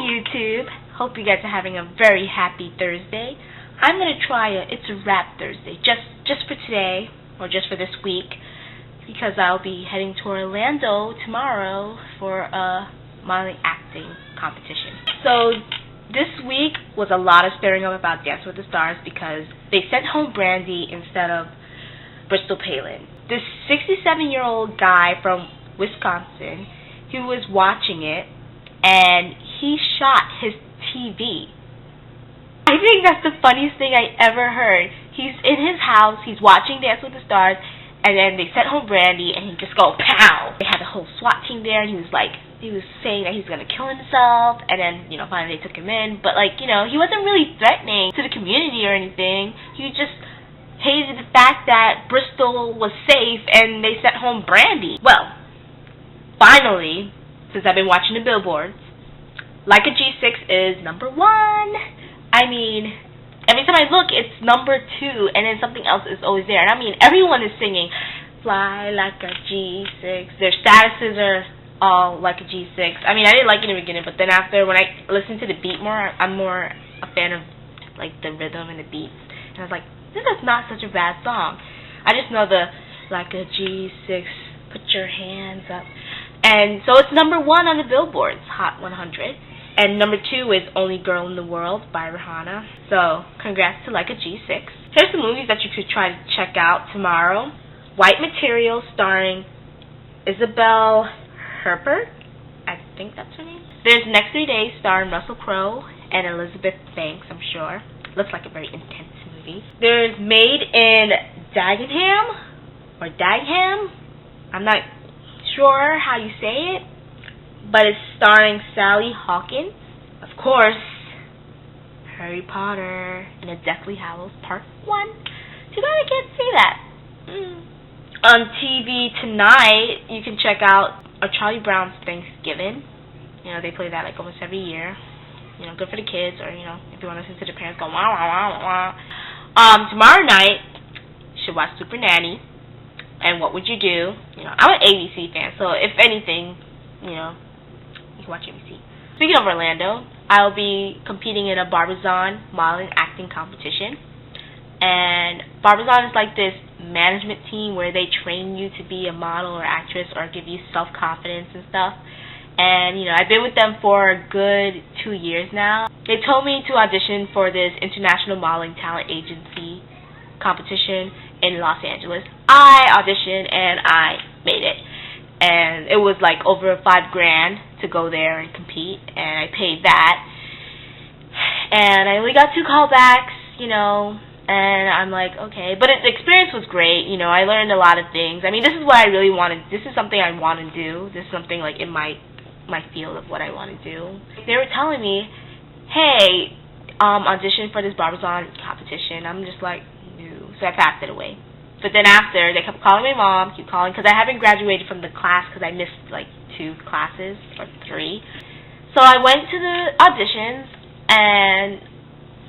YouTube. Hope you guys are having a very happy Thursday. I'm gonna try It's a Wrap Thursday, just for today, or just for this week, because I'll be heading to Orlando tomorrow for a modeling acting competition. So this week was a lot of stirring up about Dance with the Stars because they sent home Brandy instead of Bristol Palin. This 67-year-old guy from Wisconsin, he was watching it, and he shot his TV. I think that's the funniest thing I ever heard. He's in his house, he's watching Dance with the Stars, and then they sent home Brandy, and he just go pow. They had the whole SWAT team there, and he was saying that he's gonna kill himself, and then finally they took him in. But he wasn't really threatening to the community or anything. He just hated the fact that Bristol was safe and they sent home Brandy. Well, finally, since I've been watching the billboards, Like a G6 is #1. I mean, every time I look, it's #2, and then something else is always there. And I mean, everyone is singing, "Fly like a G6." Their statuses are all like a G6. I mean, I didn't like it in the beginning, but then after, when I listen to the beat more, I'm more a fan of the rhythm and the beats. And I was like, this is not such a bad song. I just know the "like a G6, put your hands up." And so it's #1 on the Billboard's Hot 100. And #2 is "Only Girl in the World" by Rihanna. So congrats to Like a G6. Here's some movies that you could try to check out tomorrow. White Material, starring Isabelle Huppert. I think that's her name. There's Next 3 Days, starring Russell Crowe and Elizabeth Banks, I'm sure. Looks like a very intense movie. There's Made in Dagenham, or Dagenham. I'm not sure how you say it, but it's starring Sally Hawkins. Of course, Harry Potter and the Deathly Hallows Part 1. Too bad I can't see that. On TV tonight, you can check out Charlie Brown's Thanksgiving. They play that almost every year. Good for the kids, or if you want to listen to the parents go wah wah wah wah. Tomorrow night, you should watch Super Nanny and What Would You Do. I'm an ABC fan, so if anything, you can watch ABC. Speaking of Orlando, I'll be competing in a Barbizon modeling acting competition. And Barbizon is like this management team where they train you to be a model or actress or give you self-confidence and stuff. And, I've been with them for a good 2 years now. They told me to audition for this International Modeling Talent Agency competition in Los Angeles. I auditioned and I made it. And it was over $5,000 to go there and compete, and I paid that. And I only got 2 callbacks, and I'm like, okay. But the experience was great, I learned a lot of things. I mean, this is what I really wanted. This is something I want to do. This is something in my field of what I want to do. They were telling me, hey, audition for this Barbizon competition. I'm just like, no. So I passed it away. But then after, they kept calling my mom, keep calling, because I haven't graduated from the class because I missed 2 classes or 3. So I went to the auditions, and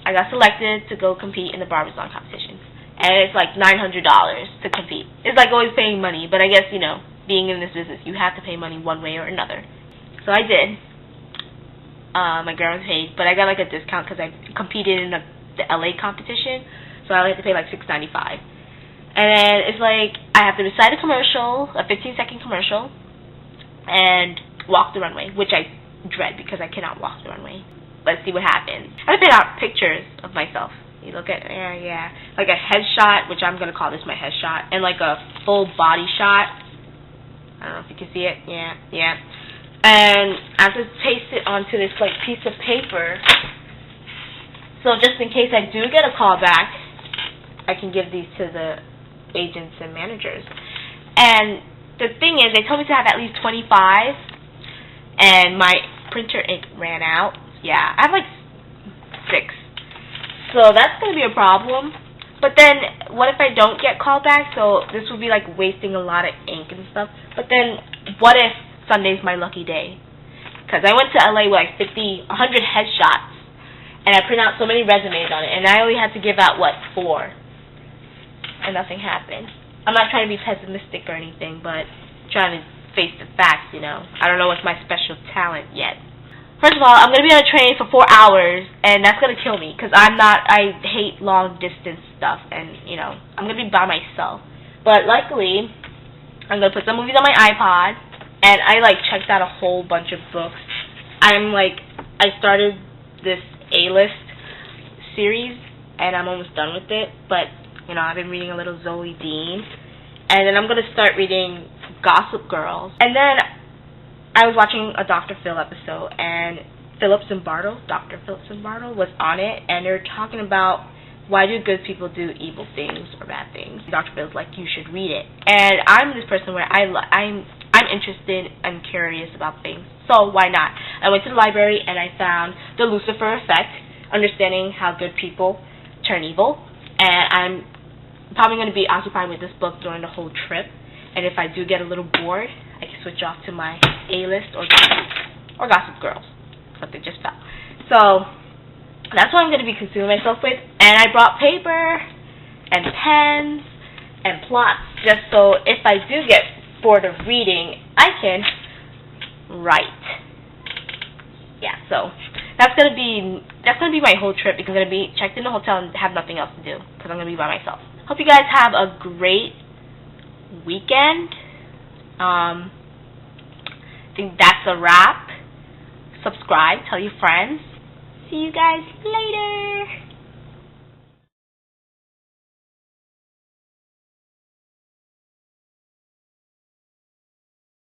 I got selected to go compete in the Barbizon competition. And it's $900 to compete. It's always paying money, but I guess, being in this business, you have to pay money one way or another. So I did. My grandma's paid, but I got a discount because I competed in the LA competition, so I only had to pay $6.95. And then it's I have to recite a commercial, a 15-second commercial, and walk the runway, which I dread because I cannot walk the runway. Let's see what happens. I picked out pictures of myself. You look at, yeah, a headshot, which I'm going to call this my headshot, and a full body shot. I don't know if you can see it. Yeah. And I have to paste it onto this piece of paper. So just in case I do get a call back, I can give these to the agents and managers. And the thing is, they told me to have at least 25, and my printer ink ran out. Yeah, I have 6. So that's going to be a problem. But then, what if I don't get called back? So this would be wasting a lot of ink and stuff. But then, what if Sunday's my lucky day? Because I went to LA with 100 headshots, and I print out so many resumes on it, and I only had to give out 4. And nothing happened. I'm not trying to be pessimistic or anything, but trying to face the facts, I don't know what's my special talent yet. First of all, I'm going to be on a train for 4 hours, and that's going to kill me, because I hate long distance stuff, and, you know, I'm going to be by myself. But luckily, I'm going to put some movies on my iPod, and I, like, checked out a whole bunch of books. I started this A-list series, and I'm almost done with it, but, you know, I've been reading a little Zoe Dean, and then I'm going to start reading Gossip Girls, and then I was watching a Dr. Phil episode, and Dr. Philip Zimbardo was on it, and they were talking about why do good people do evil things or bad things. Dr. Phil's like, you should read it. And I'm this person where I'm interested and curious about things, so why not? I went to the library, and I found The Lucifer Effect, Understanding How Good People Turn Evil, and I'm probably going to be occupied with this book during the whole trip, and if I do get a little bored, I can switch off to my A-list or Gossip Girls. Something just fell. So that's what I'm going to be consuming myself with. And I brought paper and pens and plots just so if I do get bored of reading, I can write. Yeah, so that's going to be my whole trip, because I'm going to be checked in the hotel and have nothing else to do because I'm going to be by myself. Hope you guys have a great weekend. I think that's a wrap. Subscribe, tell your friends. See you guys later.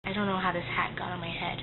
I don't know how this hat got on my head.